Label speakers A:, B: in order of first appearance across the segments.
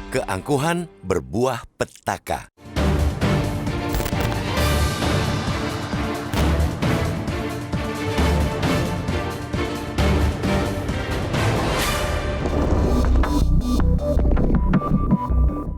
A: Keangkuhan berbuah petaka.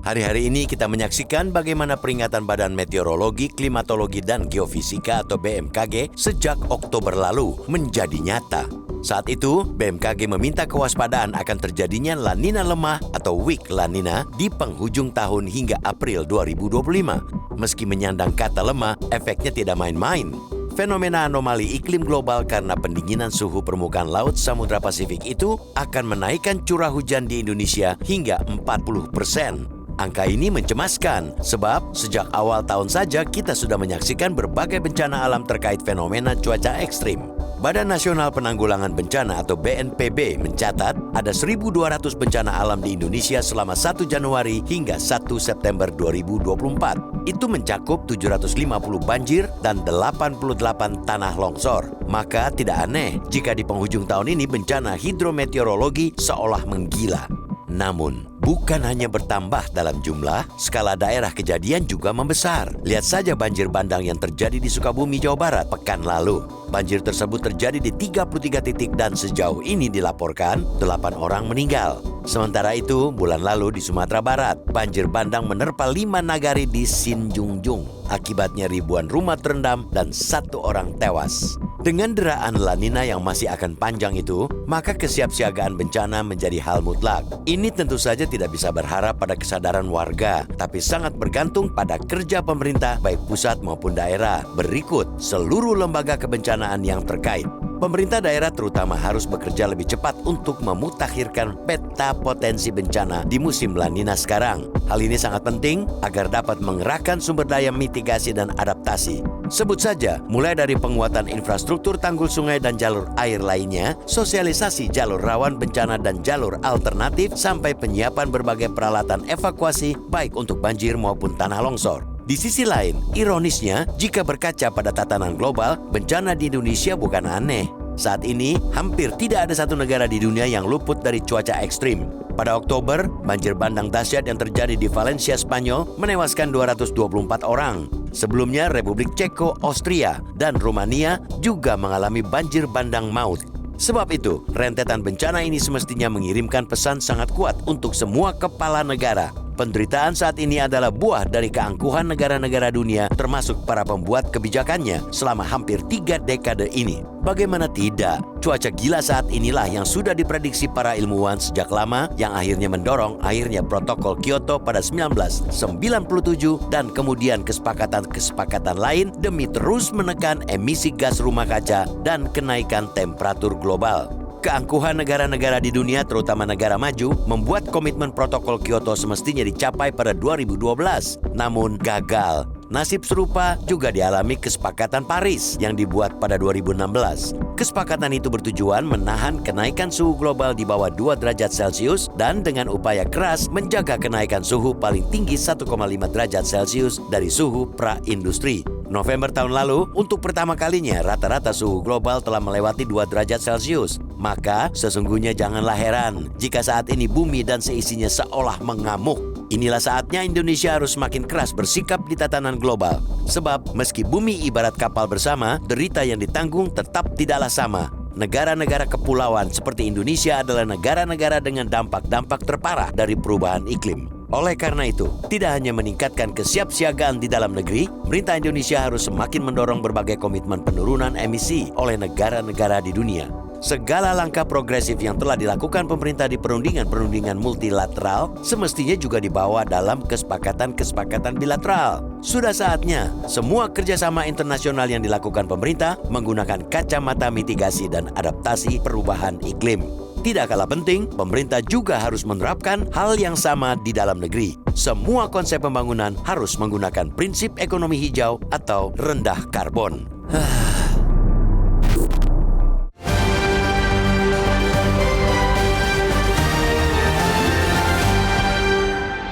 A: Hari-hari ini kita menyaksikan bagaimana peringatan Badan Meteorologi, Klimatologi, dan Geofisika atau BMKG sejak Oktober lalu menjadi nyata. Saat itu, BMKG meminta kewaspadaan akan terjadinya La Nina lemah atau weak La Nina di penghujung tahun hingga April 2025. Meski menyandang kata lemah, efeknya tidak main-main. Fenomena anomali iklim global karena pendinginan suhu permukaan laut Samudra Pasifik itu akan menaikkan curah hujan di Indonesia hingga 40%. Angka ini mencemaskan, sebab sejak awal tahun saja kita sudah menyaksikan berbagai bencana alam terkait fenomena cuaca ekstrim. Badan Nasional Penanggulangan Bencana atau BNPB mencatat ada 1.200 bencana alam di Indonesia selama 1 Januari hingga 1 September 2024. Itu mencakup 750 banjir dan 88 tanah longsor. Maka tidak aneh jika di penghujung tahun ini bencana hidrometeorologi seolah menggila. Namun, bukan hanya bertambah dalam jumlah, skala daerah kejadian juga membesar. Lihat saja banjir bandang yang terjadi di Sukabumi, Jawa Barat pekan lalu. Banjir tersebut terjadi di 33 titik dan sejauh ini dilaporkan 8 orang meninggal. Sementara itu, bulan lalu di Sumatera Barat, banjir bandang menerpa 5 nagari di Sinjungjung. Akibatnya ribuan rumah terendam dan 1 orang tewas. Dengan deraan La Nina yang masih akan panjang itu, maka kesiapsiagaan bencana menjadi hal mutlak. Ini tentu saja tidak bisa berharap pada kesadaran warga, tapi sangat bergantung pada kerja pemerintah baik pusat maupun daerah. Berikut seluruh lembaga kebencanaan yang terkait. Pemerintah daerah terutama harus bekerja lebih cepat untuk memutakhirkan peta potensi bencana di musim La Nina sekarang. Hal ini sangat penting agar dapat mengerahkan sumber daya mitigasi dan adaptasi. Sebut saja, mulai dari penguatan infrastruktur tanggul sungai dan jalur air lainnya, sosialisasi jalur rawan bencana dan jalur alternatif, sampai penyiapan berbagai peralatan evakuasi baik untuk banjir maupun tanah longsor. Di sisi lain, ironisnya, jika berkaca pada tatanan global, bencana di Indonesia bukan aneh. Saat ini, hampir tidak ada satu negara di dunia yang luput dari cuaca ekstrim. Pada Oktober, banjir bandang dahsyat yang terjadi di Valencia, Spanyol, menewaskan 224 orang. Sebelumnya, Republik Ceko, Austria, dan Rumania juga mengalami banjir bandang maut. Sebab itu, rentetan bencana ini semestinya mengirimkan pesan sangat kuat untuk semua kepala negara. Penderitaan saat ini adalah buah dari keangkuhan negara-negara dunia, termasuk para pembuat kebijakannya selama hampir 3 dekade ini. Bagaimana tidak, cuaca gila saat inilah yang sudah diprediksi para ilmuwan sejak lama, yang akhirnya mendorong akhirnya protokol Kyoto pada 1997 dan kemudian kesepakatan-kesepakatan lain demi terus menekan emisi gas rumah kaca dan kenaikan temperatur global. Keangkuhan negara-negara di dunia, terutama negara maju, membuat komitmen protokol Kyoto semestinya dicapai pada 2012, namun gagal. Nasib serupa juga dialami kesepakatan Paris yang dibuat pada 2016. Kesepakatan itu bertujuan menahan kenaikan suhu global di bawah 2 derajat Celcius dan dengan upaya keras menjaga kenaikan suhu paling tinggi 1,5 derajat Celcius dari suhu pra-industri. November tahun lalu, untuk pertama kalinya rata-rata suhu global telah melewati 2 derajat Celcius. Maka sesungguhnya janganlah heran jika saat ini bumi dan seisinya seolah mengamuk. Inilah saatnya Indonesia harus semakin keras bersikap di tatanan global. Sebab meski bumi ibarat kapal bersama, derita yang ditanggung tetap tidaklah sama. Negara-negara kepulauan seperti Indonesia adalah negara-negara dengan dampak-dampak terparah dari perubahan iklim. Oleh karena itu, tidak hanya meningkatkan kesiapsiagaan di dalam negeri, pemerintah Indonesia harus semakin mendorong berbagai komitmen penurunan emisi oleh negara-negara di dunia. Segala langkah progresif yang telah dilakukan pemerintah di perundingan-perundingan multilateral semestinya juga dibawa dalam kesepakatan-kesepakatan bilateral. Sudah saatnya semua kerjasama internasional yang dilakukan pemerintah menggunakan kacamata mitigasi dan adaptasi perubahan iklim. Tidak kalah penting, pemerintah juga harus menerapkan hal yang sama di dalam negeri. Semua konsep pembangunan harus menggunakan prinsip ekonomi hijau atau rendah karbon.